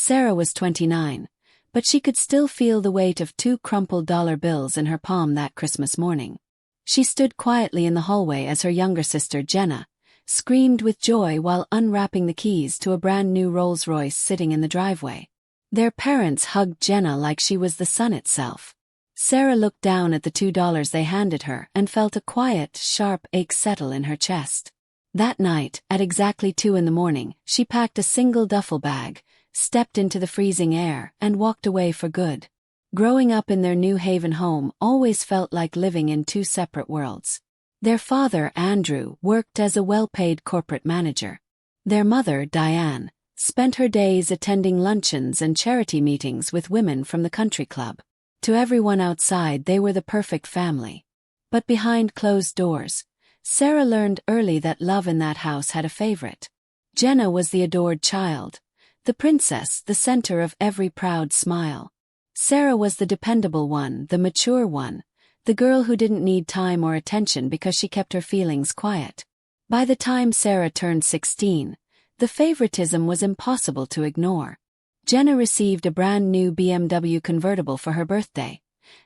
Sarah was 29, but she could still feel the weight of 2 crumpled dollar bills in her palm that Christmas morning. She stood quietly in the hallway as her younger sister, Jenna, screamed with joy while unwrapping the keys to a brand new Rolls-Royce sitting in the driveway. Their parents hugged Jenna like she was the sun itself. Sarah looked down at the $2 they handed her and felt a quiet, sharp ache settle in her chest. That night, at exactly 2 in the morning, she packed a single duffel bag, stepped into the freezing air, and walked away for good. Growing up in their New Haven home always felt like living in 2 separate worlds. Their father, Andrew, worked as a well-paid corporate manager. Their mother, Diane, spent her days attending luncheons and charity meetings with women from the country club. To everyone outside, they were the perfect family. But behind closed doors, Sarah learned early that love in that house had a favorite. Jenna was the adored child, the princess, the center of every proud smile. Sarah was the dependable one, the mature one, the girl who didn't need time or attention because she kept her feelings quiet. By the time Sarah turned 16, the favoritism was impossible to ignore. Jenna received a brand new BMW convertible for her birthday,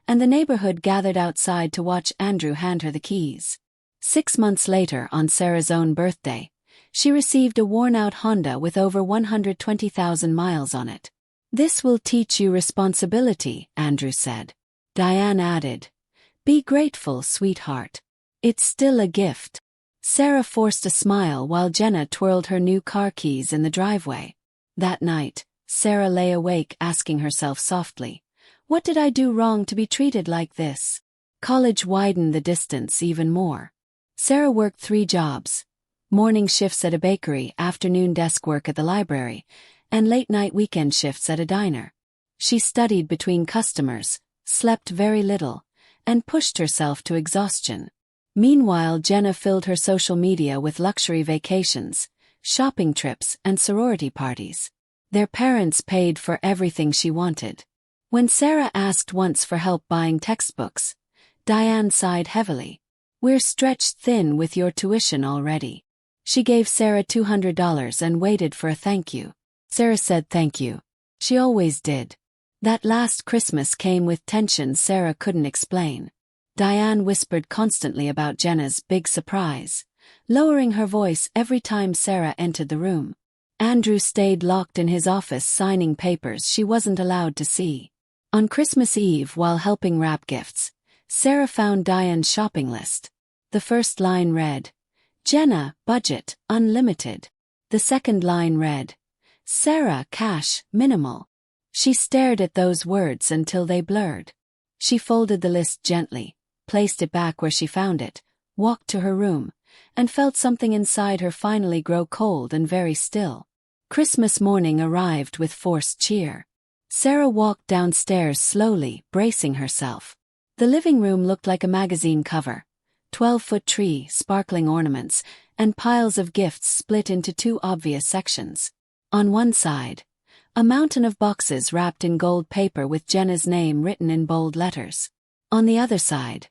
and the neighborhood gathered outside to watch Andrew hand her the keys. 6 months later, on Sarah's own birthday, she received a worn-out Honda with over 120,000 miles on it. "This will teach you responsibility," Andrew said. Diane added, "Be grateful, sweetheart. It's still a gift." Sarah forced a smile while Jenna twirled her new car keys in the driveway. That night, Sarah lay awake asking herself softly, "What did I do wrong to be treated like this?" College widened the distance even more. Sarah worked 3 jobs: morning shifts at a bakery, afternoon desk work at the library, and late-night weekend shifts at a diner. She studied between customers, slept very little, and pushed herself to exhaustion. Meanwhile, Jenna filled her social media with luxury vacations, shopping trips, and sorority parties. Their parents paid for everything she wanted. When Sarah asked once for help buying textbooks, Diane sighed heavily. "We're stretched thin with your tuition already." She gave Sarah $200 and waited for a thank you. Sarah said thank you. She always did. That last Christmas came with tension Sarah couldn't explain. Diane whispered constantly about Jenna's big surprise, lowering her voice every time Sarah entered the room. Andrew stayed locked in his office signing papers she wasn't allowed to see. On Christmas Eve, while helping wrap gifts, Sarah found Diane's shopping list. The first line read, "Jenna, budget, unlimited." The second line read, "Sarah, cash, minimal." She stared at those words until they blurred. She folded the list gently, placed it back where she found it, walked to her room, and felt something inside her finally grow cold and very still. Christmas morning arrived with forced cheer. Sarah walked downstairs slowly, bracing herself. The living room looked like a magazine cover: 12-foot tree, sparkling ornaments, and piles of gifts split into 2 obvious sections. On one side, a mountain of boxes wrapped in gold paper with Jenna's name written in bold letters. On the other side,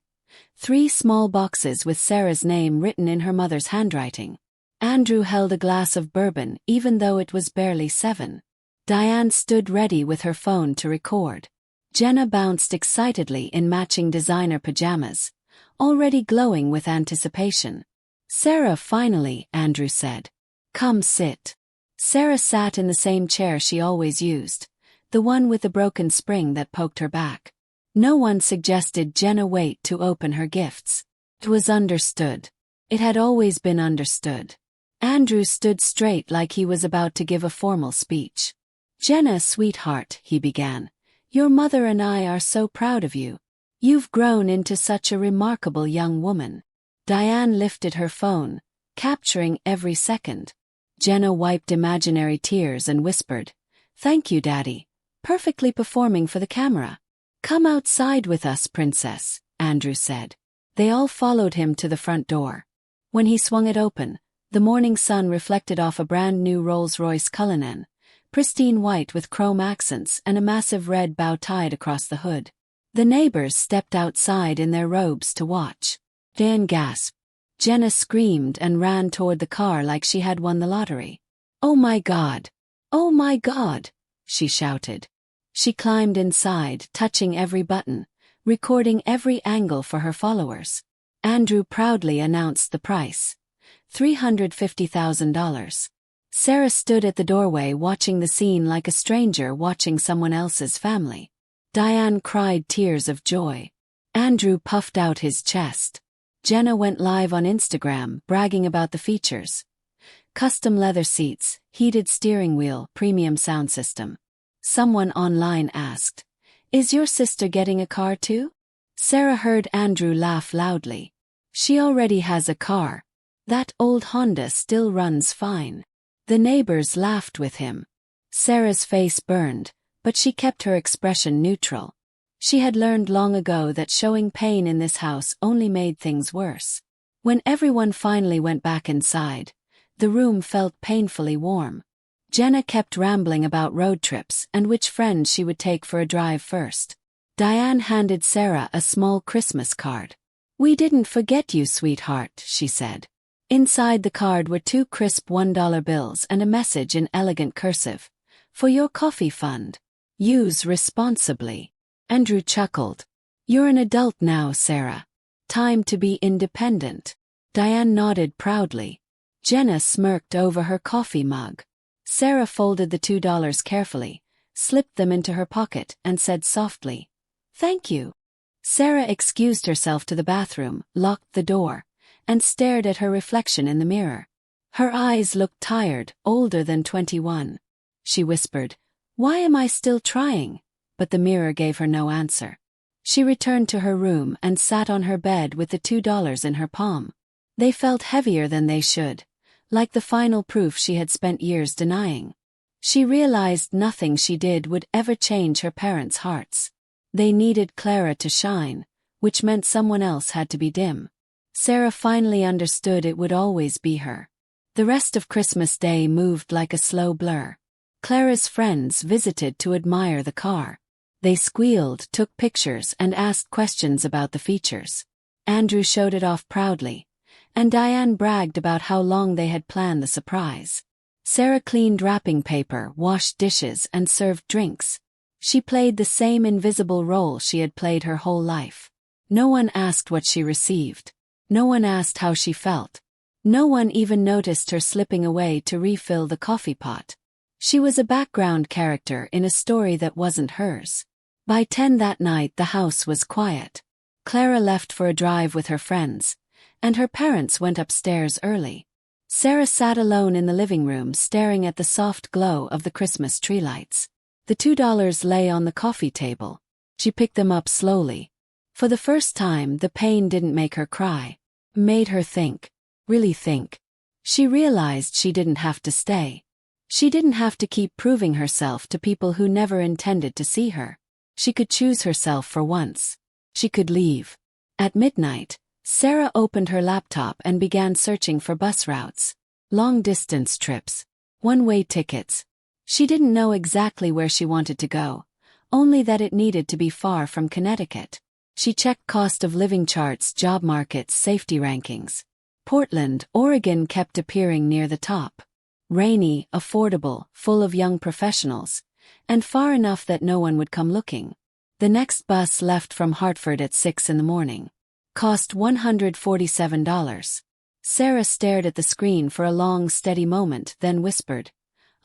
3 small boxes with Sarah's name written in her mother's handwriting. Andrew held a glass of bourbon even though it was barely 7. Diane stood ready with her phone to record. Jenna bounced excitedly in matching designer pajamas, already glowing with anticipation. "Sarah, finally," Andrew said. "Come sit." Sarah sat in the same chair she always used, the one with the broken spring that poked her back. No one suggested Jenna wait to open her gifts. It was understood. It had always been understood. Andrew stood straight like he was about to give a formal speech. "Jenna, sweetheart," he began, "your mother and I are so proud of you. You've grown into such a remarkable young woman." Diane lifted her phone, capturing every second. Jenna wiped imaginary tears and whispered, "Thank you, Daddy. Perfectly performing for the camera." "Come outside with us, princess," Andrew said. They all followed him to the front door. When he swung it open, the morning sun reflected off a brand new Rolls-Royce Cullinan, pristine white with chrome accents and a massive red bow tied across the hood. The neighbors stepped outside in their robes to watch. Dan gasped. Jenna screamed and ran toward the car like she had won the lottery. "Oh my God! Oh my God!" she shouted. She climbed inside, touching every button, recording every angle for her followers. Andrew proudly announced the price. $350,000. Sarah stood at the doorway watching the scene like a stranger watching someone else's family. Diane cried tears of joy. Andrew puffed out his chest. Jenna went live on Instagram, bragging about the features. Custom leather seats, heated steering wheel, premium sound system. Someone online asked, "Is your sister getting a car too?" Sarah heard Andrew laugh loudly. "She already has a car. That old Honda still runs fine." The neighbors laughed with him. Sarah's face burned, but she kept her expression neutral. She had learned long ago that showing pain in this house only made things worse. When everyone finally went back inside, the room felt painfully warm. Jenna kept rambling about road trips and which friends she would take for a drive first. Diane handed Sarah a small Christmas card. "We didn't forget you, sweetheart," she said. Inside the card were 2 crisp $1 bills and a message in elegant cursive. "For your coffee fund. Use responsibly." Andrew chuckled. "You're an adult now, Sarah. Time to be independent." Diane nodded proudly. Jenna smirked over her coffee mug. Sarah folded the $2 carefully, slipped them into her pocket, and said softly, "Thank you." Sarah excused herself to the bathroom, locked the door, and stared at her reflection in the mirror. Her eyes looked tired, older than 21. She whispered, "Why am I still trying?" But the mirror gave her no answer. She returned to her room and sat on her bed with the $2 in her palm. They felt heavier than they should, like the final proof she had spent years denying. She realized nothing she did would ever change her parents' hearts. They needed Clara to shine, which meant someone else had to be dim. Sarah finally understood it would always be her. The rest of Christmas Day moved like a slow blur. Clara's friends visited to admire the car. They squealed, took pictures, and asked questions about the features. Andrew showed it off proudly, and Diane bragged about how long they had planned the surprise. Sarah cleaned wrapping paper, washed dishes, and served drinks. She played the same invisible role she had played her whole life. No one asked what she received. No one asked how she felt. No one even noticed her slipping away to refill the coffee pot. She was a background character in a story that wasn't hers. By 10 that night the house was quiet. Clara left for a drive with her friends, and her parents went upstairs early. Sarah sat alone in the living room staring at the soft glow of the Christmas tree lights. The $2 lay on the coffee table. She picked them up slowly. For the first time, the pain didn't make her cry. It made her think. Really think. She realized she didn't have to stay. She didn't have to keep proving herself to people who never intended to see her. She could choose herself for once. She could leave. At midnight, Sarah opened her laptop and began searching for bus routes. Long-distance trips. One-way tickets. She didn't know exactly where she wanted to go, only that it needed to be far from Connecticut. She checked cost of living charts, job markets, safety rankings. Portland, Oregon kept appearing near the top. Rainy, affordable, full of young professionals, and far enough that no one would come looking. The next bus left from Hartford at 6 in the morning. Cost $147. Sarah stared at the screen for a long, steady moment, then whispered,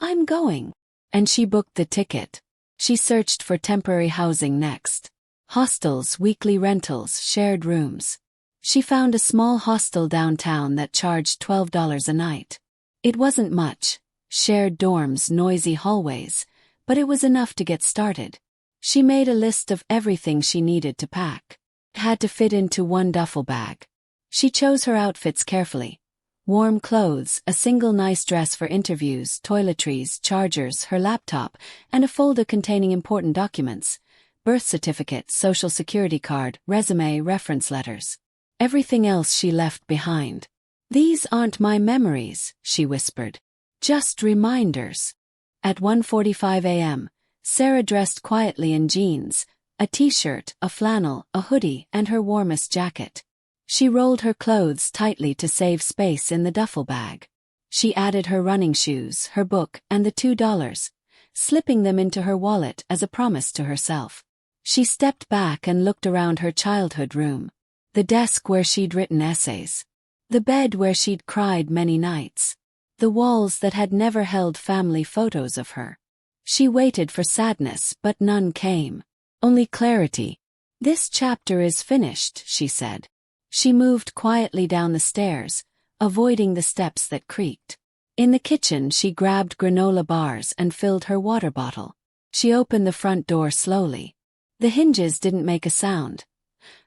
"I'm going." And she booked the ticket. She searched for temporary housing next. Hostels, weekly rentals, shared rooms. She found a small hostel downtown that charged $12 a night. It wasn't much, shared dorms, noisy hallways, but it was enough to get started. She made a list of everything she needed to pack. It had to fit into one duffel bag. She chose her outfits carefully. Warm clothes, a single nice dress for interviews, toiletries, chargers, her laptop, and a folder containing important documents. Birth certificate, social security card, resume, reference letters. Everything else she left behind. "These aren't my memories," she whispered. "Just reminders." At 1:45 a.m., Sarah dressed quietly in jeans, a t-shirt, a flannel, a hoodie, and her warmest jacket. She rolled her clothes tightly to save space in the duffel bag. She added her running shoes, her book, and the $2, slipping them into her wallet as a promise to herself. She stepped back and looked around her childhood room. The desk where she'd written essays. The bed where she'd cried many nights. The walls that had never held family photos of her. She waited for sadness, but none came. Only clarity. "This chapter is finished," she said. She moved quietly down the stairs, avoiding the steps that creaked. In the kitchen, she grabbed granola bars and filled her water bottle. She opened the front door slowly. The hinges didn't make a sound.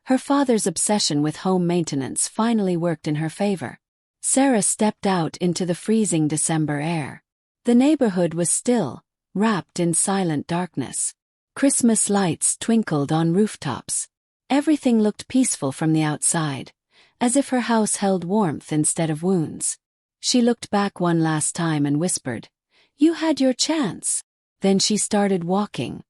Her father's obsession with home maintenance finally worked in her favor. Sarah stepped out into the freezing December air. The neighborhood was still, wrapped in silent darkness. Christmas lights twinkled on rooftops. Everything looked peaceful from the outside, as if her house held warmth instead of wounds. She looked back one last time and whispered, "You had your chance." Then she started walking.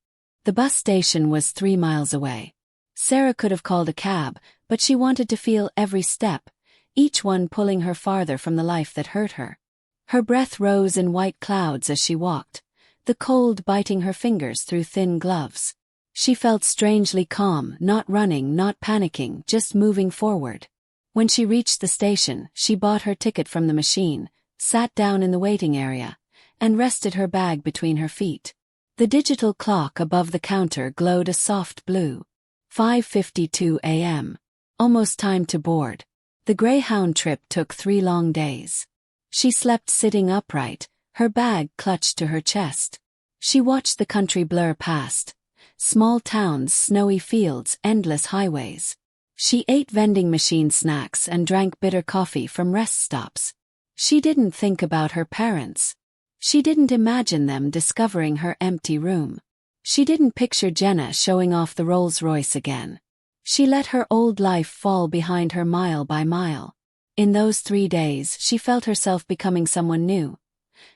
The bus station was 3 miles away. Sarah could have called a cab, but she wanted to feel every step, each one pulling her farther from the life that hurt her. Her breath rose in white clouds as she walked, the cold biting her fingers through thin gloves. She felt strangely calm, not running, not panicking, just moving forward. When she reached the station, she bought her ticket from the machine, sat down in the waiting area, and rested her bag between her feet. The digital clock above the counter glowed a soft blue. 5:52 a.m. Almost time to board. The Greyhound trip took 3 long days. She slept sitting upright, her bag clutched to her chest. She watched the country blur past. Small towns, snowy fields, endless highways. She ate vending machine snacks and drank bitter coffee from rest stops. She didn't think about her parents. She didn't imagine them discovering her empty room. She didn't picture Jenna showing off the Rolls-Royce again. She let her old life fall behind her mile by mile. In those 3 days, she felt herself becoming someone new.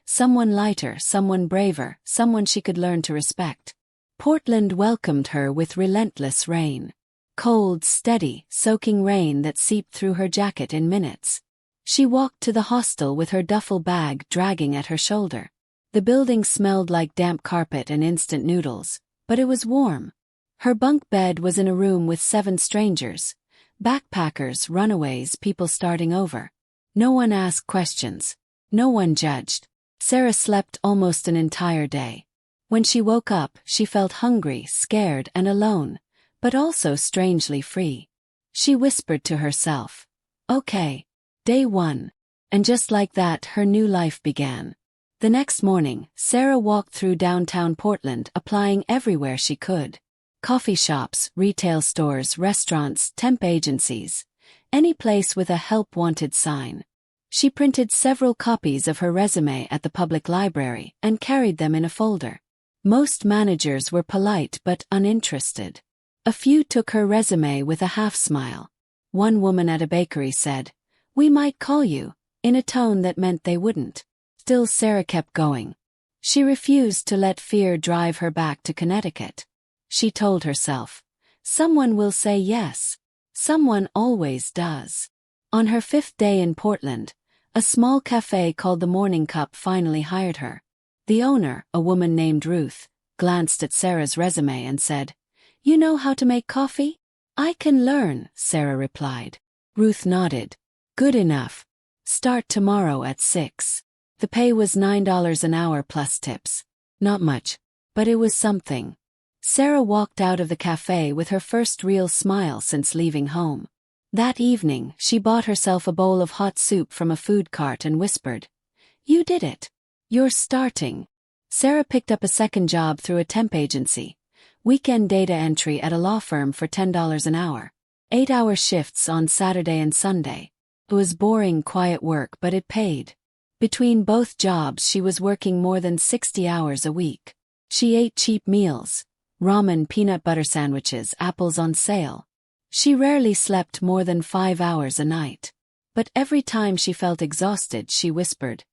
Someone lighter, someone braver, someone she could learn to respect. Portland welcomed her with relentless rain. Cold, steady, soaking rain that seeped through her jacket in minutes. She walked to the hostel with her duffel bag dragging at her shoulder. The building smelled like damp carpet and instant noodles, but it was warm. Her bunk bed was in a room with 7 strangers. Backpackers, runaways, people starting over. No one asked questions. No one judged. Sarah slept almost an entire day. When she woke up, she felt hungry, scared, and alone, but also strangely free. She whispered to herself, "Okay. Day 1. And just like that, her new life began. The next morning, Sarah walked through downtown Portland, applying everywhere she could. Coffee shops, retail stores, restaurants, temp agencies. Any place with a help wanted sign. She printed several copies of her resume at the public library and carried them in a folder. Most managers were polite but uninterested. A few took her resume with a half smile. One woman at a bakery said, "We might call you," in a tone that meant they wouldn't. Still, Sarah kept going. She refused to let fear drive her back to Connecticut. She told herself, "Someone will say yes. Someone always does." On her 5th day in Portland, a small cafe called the Morning Cup finally hired her. The owner, a woman named Ruth, glanced at Sarah's resume and said, "You know how to make coffee?" "I can learn," Sarah replied. Ruth nodded. "Good enough. Start tomorrow at 6. The pay was $9 an hour plus tips. Not much, but it was something. Sarah walked out of the cafe with her first real smile since leaving home. That evening, she bought herself a bowl of hot soup from a food cart and whispered, "You did it. You're starting." Sarah picked up a second job through a temp agency, weekend data entry at a law firm for $10 an hour. 8-hour shifts on Saturday and Sunday. It was boring, quiet work, but it paid. Between both jobs, she was working more than 60 hours a week. She ate cheap meals, ramen, peanut butter sandwiches, apples on sale. She rarely slept more than 5 hours a night. But every time she felt exhausted, she whispered,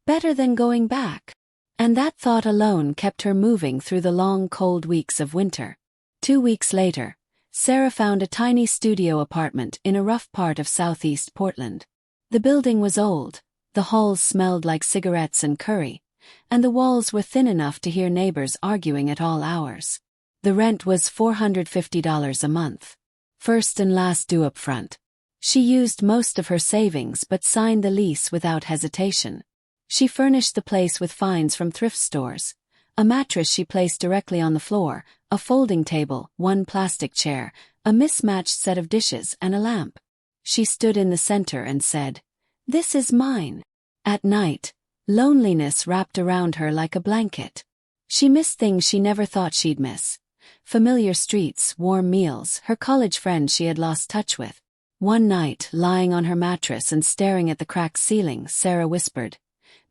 "Better than going back." And that thought alone kept her moving through the long, cold weeks of winter. 2 weeks later, Sarah found a tiny studio apartment in a rough part of southeast Portland. The building was old, the halls smelled like cigarettes and curry, and the walls were thin enough to hear neighbors arguing at all hours. The rent was $450 a month. First and last due up front. She used most of her savings but signed the lease without hesitation. She furnished the place with finds from thrift stores. A mattress she placed directly on the floor, a folding table, one plastic chair, a mismatched set of dishes and a lamp. She stood in the center and said, "This is mine." At night, loneliness wrapped around her like a blanket. She missed things she never thought she'd miss. Familiar streets, warm meals, her college friends she had lost touch with. One night, lying on her mattress and staring at the cracked ceiling, Sarah whispered,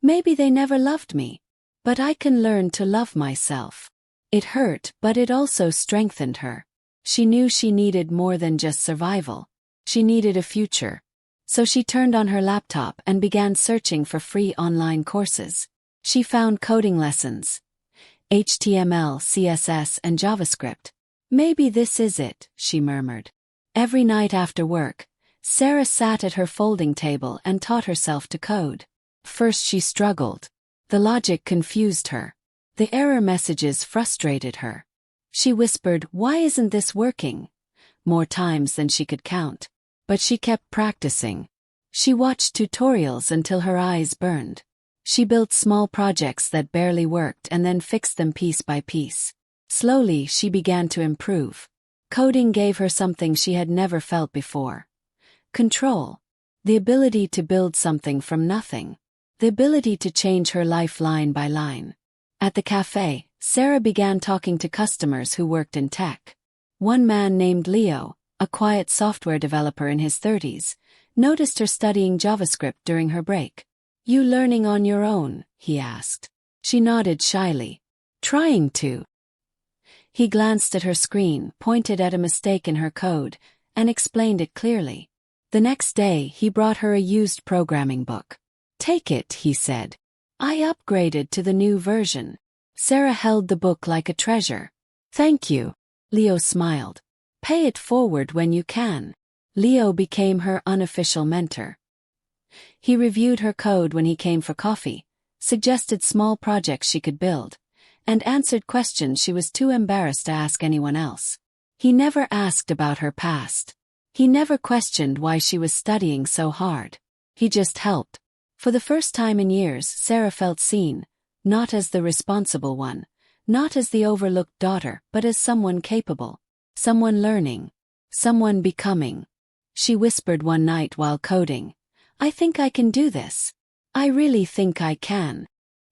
"Maybe they never loved me. But I can learn to love myself." It hurt, but it also strengthened her. She knew she needed more than just survival. She needed a future. So she turned on her laptop and began searching for free online courses. She found coding lessons. HTML, CSS, and JavaScript. "Maybe this is it," she murmured. Every night after work, Sarah sat at her folding table and taught herself to code. First she struggled. The logic confused her. The error messages frustrated her. She whispered, "Why isn't this working?" more times than she could count. But she kept practicing. She watched tutorials until her eyes burned. She built small projects that barely worked and then fixed them piece by piece. Slowly, she began to improve. Coding gave her something she had never felt before. Control. The ability to build something from nothing. The ability to change her life line by line. At the cafe, Sarah began talking to customers who worked in tech. One man named Leo, a quiet software developer in his 30s, noticed her studying JavaScript during her break. "You learning on your own?" he asked. She nodded shyly. "Trying to." He glanced at her screen, pointed at a mistake in her code, and explained it clearly. The next day, he brought her a used programming book. "Take it," he said. "I upgraded to the new version." Sarah held the book like a treasure. "Thank you." Leo smiled. "Pay it forward when you can." Leo became her unofficial mentor. He reviewed her code when he came for coffee, suggested small projects she could build, and answered questions she was too embarrassed to ask anyone else. He never asked about her past. He never questioned why she was studying so hard. He just helped. For the first time in years, Sarah felt seen, not as the responsible one, not as the overlooked daughter, but as someone capable, someone learning, someone becoming. She whispered one night while coding, "I think I can do this. I really think I can."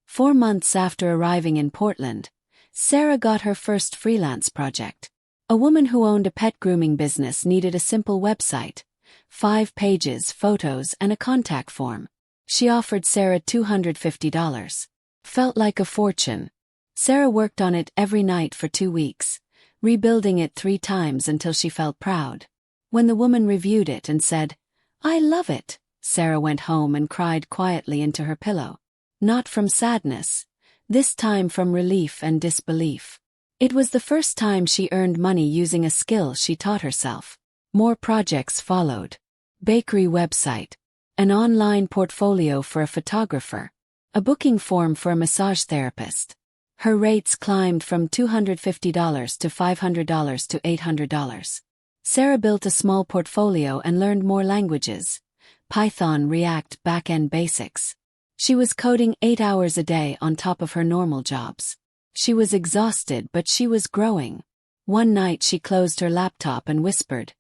4 months after arriving in Portland, Sarah got her first freelance project. A woman who owned a pet grooming business needed a simple website, 5 pages, photos, and a contact form. She offered Sarah $250. Felt like a fortune. Sarah worked on it every night for 2 weeks, rebuilding it 3 times until she felt proud. When the woman reviewed it and said, "I love it," Sarah went home and cried quietly into her pillow. Not from sadness, this time from relief and disbelief. It was the first time she earned money using a skill she taught herself. More projects followed. Bakery website. An online portfolio for a photographer. A booking form for a massage therapist. Her rates climbed from $250 to $500 to $800. Sarah built a small portfolio and learned more languages. Python, React, back-end basics. She was coding 8 hours a day on top of her normal jobs. She was exhausted, but she was growing. One night she closed her laptop and whispered,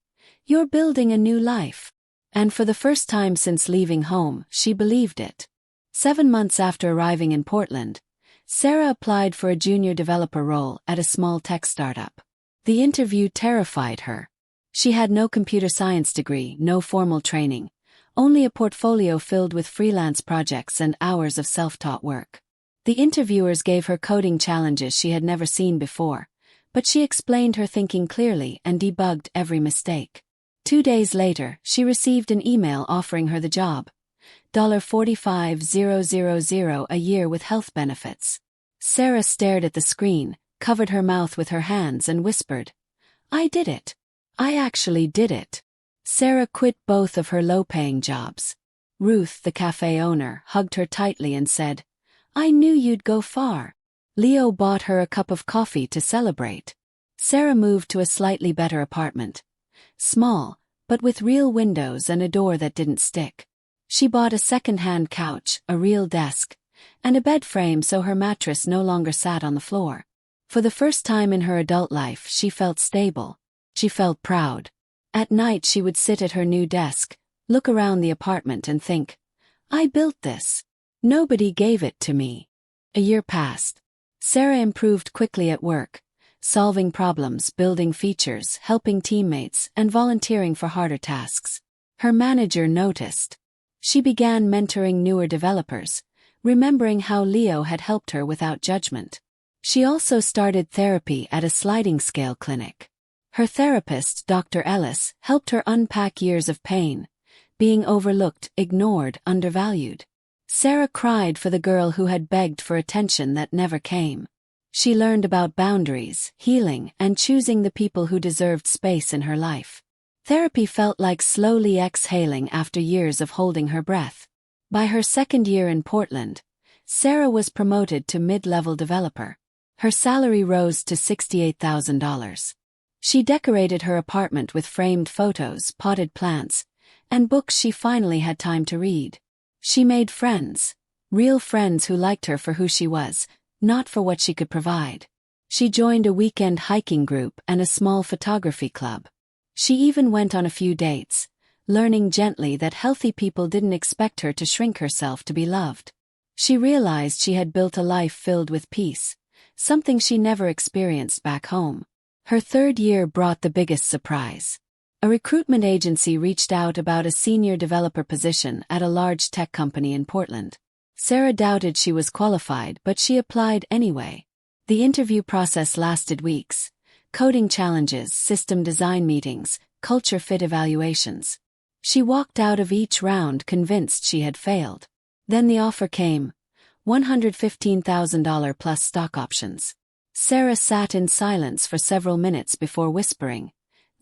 "You're building a new life." And for the first time since leaving home, she believed it. 7 months after arriving in Portland, Sarah applied for a junior developer role at a small tech startup. The interview terrified her. She had no computer science degree, no formal training, only a portfolio filled with freelance projects and hours of self-taught work. The interviewers gave her coding challenges she had never seen before, but she explained her thinking clearly and debugged every mistake. 2 days later, she received an email offering her the job. $45,000 a year with health benefits. Sarah stared at the screen, covered her mouth with her hands and whispered, "I did it. I actually did it." Sarah quit both of her low-paying jobs. Ruth, the cafe owner, hugged her tightly and said, I knew you'd go far. Leo bought her a cup of coffee to celebrate. Sarah moved to a slightly better apartment. Small, but with real windows and a door that didn't stick. She bought a second-hand couch, a real desk, and a bed frame so her mattress no longer sat on the floor. For the first time in her adult life, she felt stable. She felt proud. At night she would sit at her new desk, look around the apartment and think, I built this. Nobody gave it to me. A year passed. Sarah improved quickly at work, solving problems, building features, helping teammates, and volunteering for harder tasks. Her manager noticed. She began mentoring newer developers, remembering how Leo had helped her without judgment. She also started therapy at a sliding scale clinic. Her therapist, Dr. Ellis, helped her unpack years of pain, being overlooked, ignored, undervalued. Sarah cried for the girl who had begged for attention that never came. She learned about boundaries, healing, and choosing the people who deserved space in her life. Therapy felt like slowly exhaling after years of holding her breath. By her second year in Portland, Sarah was promoted to mid-level developer. Her salary rose to $68,000. She decorated her apartment with framed photos, potted plants, and books she finally had time to read. She made friends, real friends who liked her for who she was, not for what she could provide. She joined a weekend hiking group and a small photography club. She even went on a few dates, learning gently that healthy people didn't expect her to shrink herself to be loved. She realized she had built a life filled with peace, something she never experienced back home. Her third year brought the biggest surprise. A recruitment agency reached out about a senior developer position at a large tech company in Portland. Sarah doubted she was qualified, but she applied anyway. The interview process lasted weeks. Coding challenges, system design meetings, culture fit evaluations. She walked out of each round convinced she had failed. Then the offer came, $115,000 plus stock options. Sarah sat in silence for several minutes before whispering,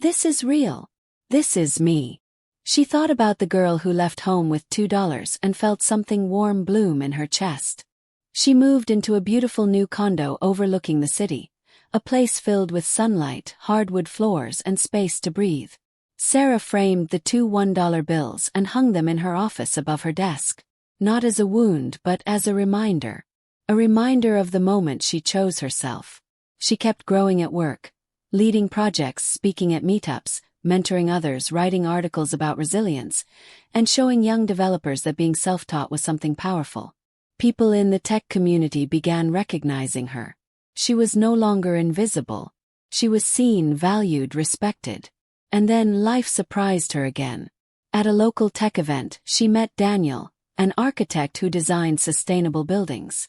"This is real. This is me." She thought about the girl who left home with $2 and felt something warm bloom in her chest. She moved into a beautiful new condo overlooking the city, a place filled with sunlight, hardwood floors, and space to breathe. Sarah framed the two $1 bills and hung them in her office above her desk. Not as a wound, but as a reminder. A reminder of the moment she chose herself. She kept growing at work, leading projects, speaking at meetups, mentoring others, writing articles about resilience, and showing young developers that being self-taught was something powerful. People in the tech community began recognizing her. She was no longer invisible. She was seen, valued, respected. And then life surprised her again. At a local tech event, she met Daniel, an architect who designed sustainable buildings.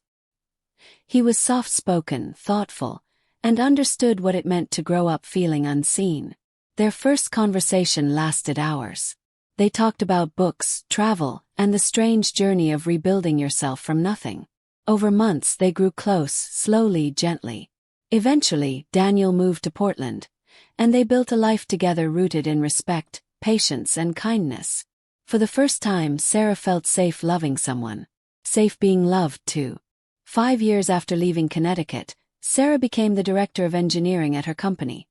He was soft-spoken, thoughtful, and understood what it meant to grow up feeling unseen. Their first conversation lasted hours. They talked about books, travel, and the strange journey of rebuilding yourself from nothing. Over months they grew close, slowly, gently. Eventually, Daniel moved to Portland, and they built a life together rooted in respect, patience, and kindness. For the first time, Sarah felt safe loving someone. Safe being loved, too. 5 years after leaving Connecticut, Sarah became the director of engineering at her company,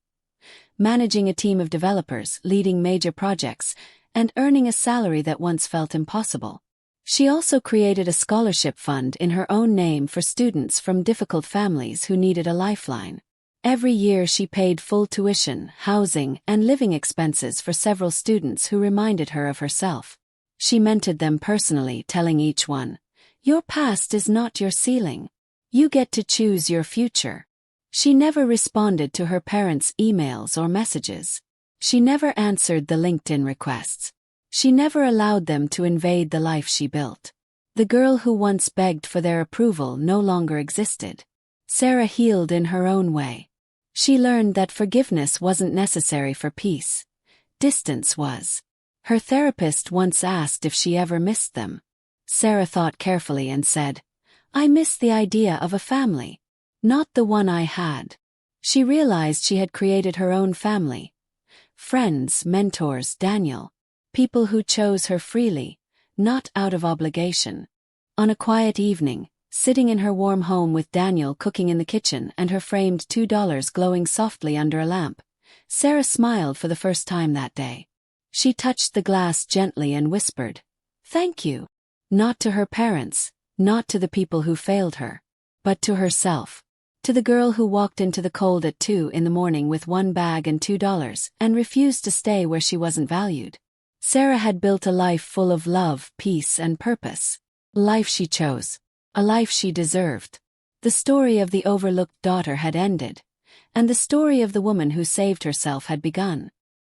managing a team of developers, leading major projects, and earning a salary that once felt impossible. She also created a scholarship fund in her own name for students from difficult families who needed a lifeline. Every year she paid full tuition, housing, and living expenses for several students who reminded her of herself. She mentored them personally, telling each one, "Your past is not your ceiling. You get to choose your future." She never responded to her parents' emails or messages. She never answered the LinkedIn requests. She never allowed them to invade the life she built. The girl who once begged for their approval no longer existed. Sarah healed in her own way. She learned that forgiveness wasn't necessary for peace. Distance was. Her therapist once asked if she ever missed them. Sarah thought carefully and said, "I miss the idea of a family. Not the one I had." She realized she had created her own family. Friends, mentors, Daniel. People who chose her freely, not out of obligation. On a quiet evening, Sitting in her warm home with Daniel cooking in the kitchen and her framed $2 glowing softly under a lamp, Sarah smiled for the first time that day. She touched the glass gently and whispered, "Thank you." Not to her parents, not to the people who failed her, but to herself. To the girl who walked into the cold at 2 in the morning with one bag and $2 and refused to stay where she wasn't valued. Sarah had built a life full of love, peace, and purpose. A life she chose. A life she deserved. The story of the overlooked daughter had ended, and the story of the woman who saved herself had begun.